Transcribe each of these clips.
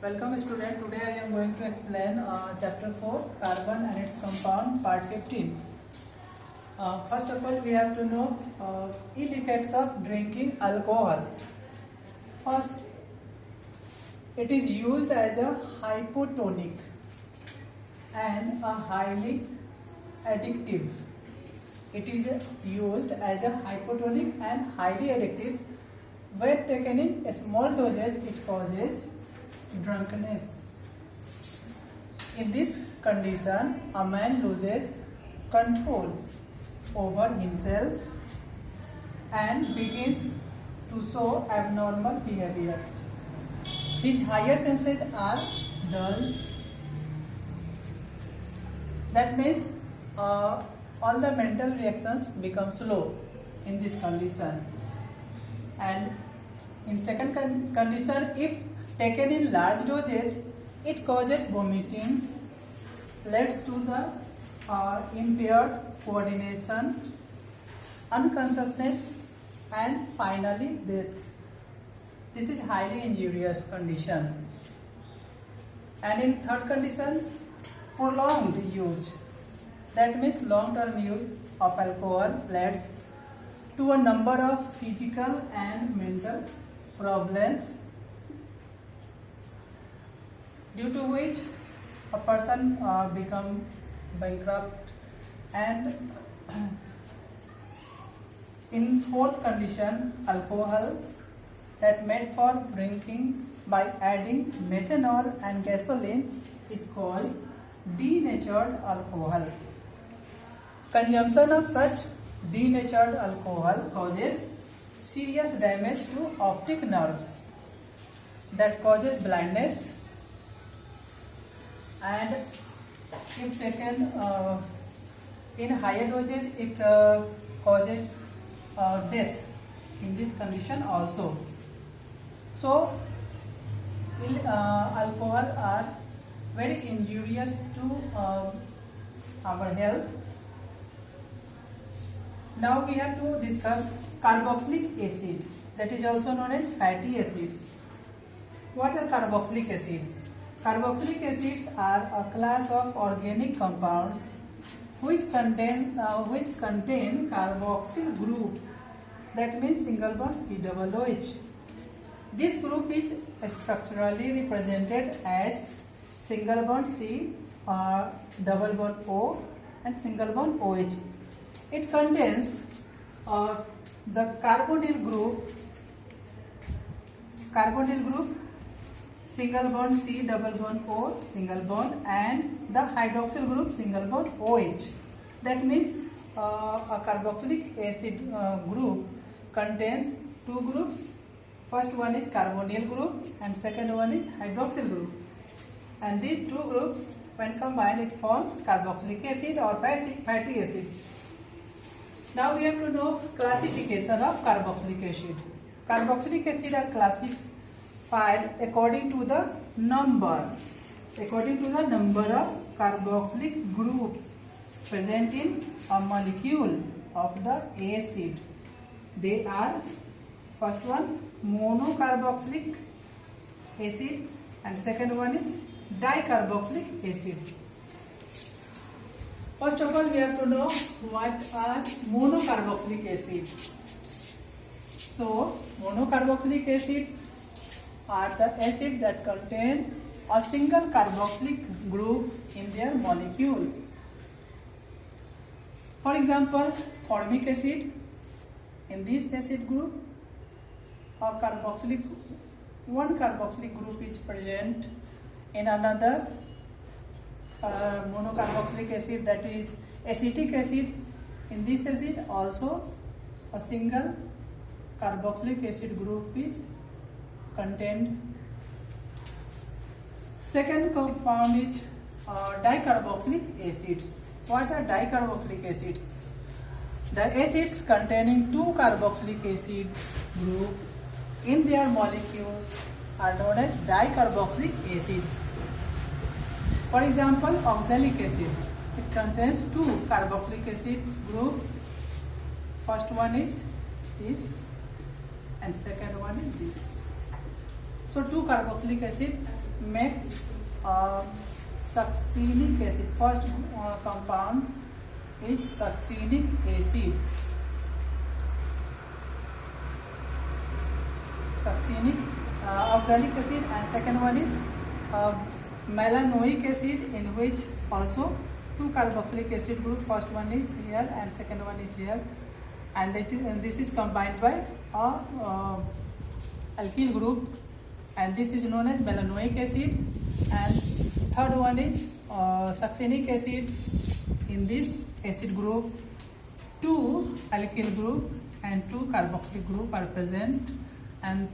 Welcome student. Today I am going to explain chapter 4 carbon and its compound part 15. First of all we have to know ill effects of drinking alcohol. First, it is used as a hypotonic and a highly addictive. It is used as a hypotonic and highly addictive. When taken in a small dosage, it causes drunkenness. In this condition, a man loses control over himself and begins to show abnormal behavior. His higher senses are dull. That means all the mental reactions become slow in this condition. And in second condition, if taken in large doses, it causes vomiting, leads to the impaired coordination, unconsciousness, and finally death. This is highly injurious condition. And in third condition, prolonged use. That means long-term use of alcohol leads to a number of physical and mental problems, due to which a person become bankrupt. And in fourth condition, alcohol that made for drinking by adding methanol and gasoline is called denatured alcohol. Consumption of such denatured alcohol causes serious damage to optic nerves that causes blindness, and if taken in higher doses, it causes death in this condition also. So alcohol are very injurious to our health. Now we have to discuss carboxylic acid, that is also known as fatty acids. What are carboxylic acids? Carboxylic acids are a class of organic compounds which contain carboxyl group, that means single bond COOH. This group is structurally represented as single bond C, double bond O, and single bond OH. It contains the carbonyl group, single bond C, double bond O, single bond, and the hydroxyl group, single bond OH. That means a carboxylic acid group contains two groups. First one is carbonyl group and second one is hydroxyl group. And these two groups, when combined, it forms carboxylic acid or fatty acids. Now we have to know classification of carboxylic acid. Carboxylic acid are classified according to the number of carboxylic groups present in a molecule of the acid. They are, first one, monocarboxylic acid, and second one is dicarboxylic acid. First of all, we have to know what are monocarboxylic acids. So, monocarboxylic acids are the acids that contain a single carboxylic group in their molecule. For example, formic acid. In this acid group, one carboxylic group is present. In another monocarboxylic acid, that is acetic acid. In this acid also a single carboxylic acid group is contained. Second compound is dicarboxylic acids. What are dicarboxylic acids? The acids containing two carboxylic acid group in their molecules are known as dicarboxylic acids. For example, oxalic acid. It contains two carboxylic acids group. First one is this and second one is this. So two carboxylic acid makes succinic acid. First compound is succinic acid. Succinic oxalic acid, and second one is malanoic acid, in which also two carboxylic acid group. First one is here and second one is here, and this is combined by a alkyl group, and this is known as malanoic acid. And third one is succinic acid. In this acid group, two alkyl group and two carboxylic group are present, and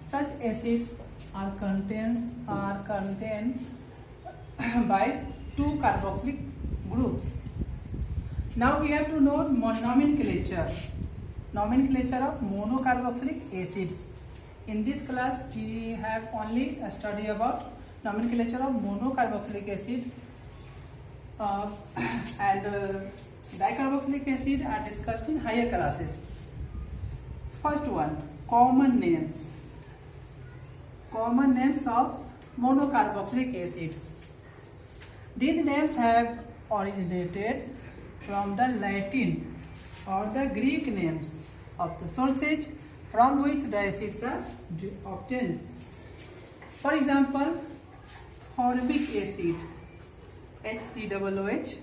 such acids are contained by two carboxylic groups. Now we have to know nomenclature of monocarboxylic acids. In this class we have only a study about nomenclature of monocarboxylic acid, and dicarboxylic acid are discussed in higher classes. First one, common names of monocarboxylic acids. These names have originated from the Latin or the Greek names of the sources from which the acids are obtained. For example, formic acid, HCOOH,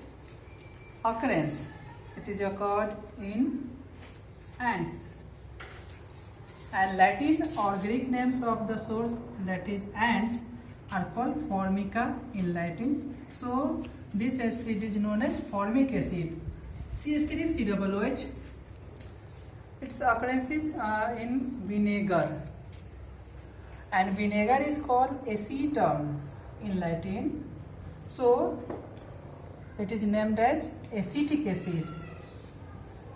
occurrence, it is occurred in ants. And Latin or Greek names of the source, that is ants, are called formica in Latin. So this acid is known as formic acid. CH3COOH, its occurrence is in vinegar, and vinegar is called acetum in Latin. So it is named as acetic acid.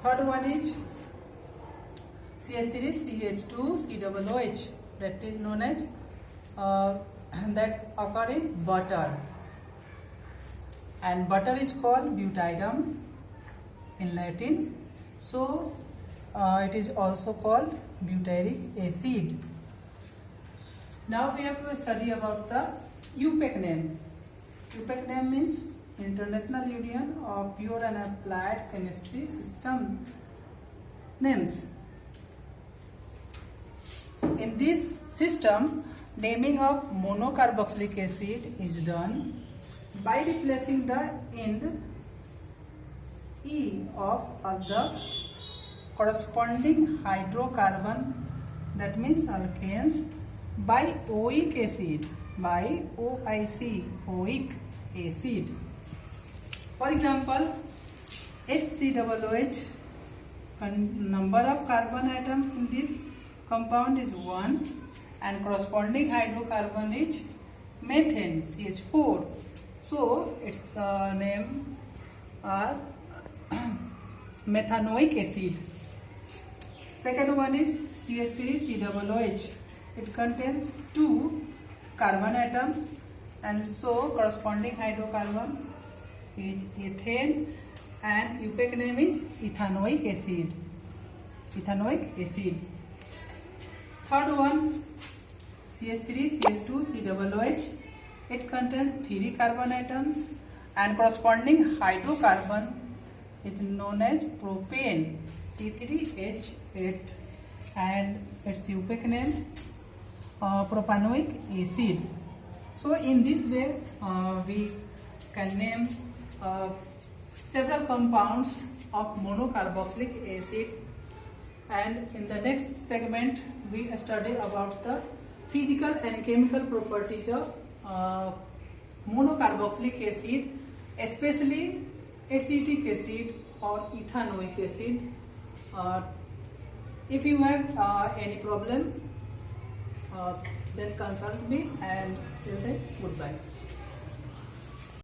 Third one is CH3CH2COOH, that is known as that's occur in butter, and butter is called butyrum in Latin. So it is also called butyric acid. Now we have to study about the UPAC name. UPAC name means International Union of Pure and Applied Chemistry System names. In this system, naming of monocarboxylic acid is done by replacing the end E of the corresponding hydrocarbon, that means alkanes, by oic acid, by OIC, oic acid. For example, HCOOH, number of carbon atoms in this compound is 1, and corresponding hydrocarbon is methane, CH4. So its name are methanoic acid. Second one is CH3COOH. It contains 2 carbon atoms, and so corresponding hydrocarbon is ethane, and UPAC name is ethanoic acid. Third one, CH3CH2COOH. It contains 3 carbon atoms, and corresponding hydrocarbon is known as propane, C3H8, and its UPAC name propanoic acid. So in this way we can name several compounds of monocarboxylic acids, and in the next segment we study about the physical and chemical properties of monocarboxylic acid, especially acetic acid or ethanoic acid. If you have any problem, then consult me, and till then, goodbye.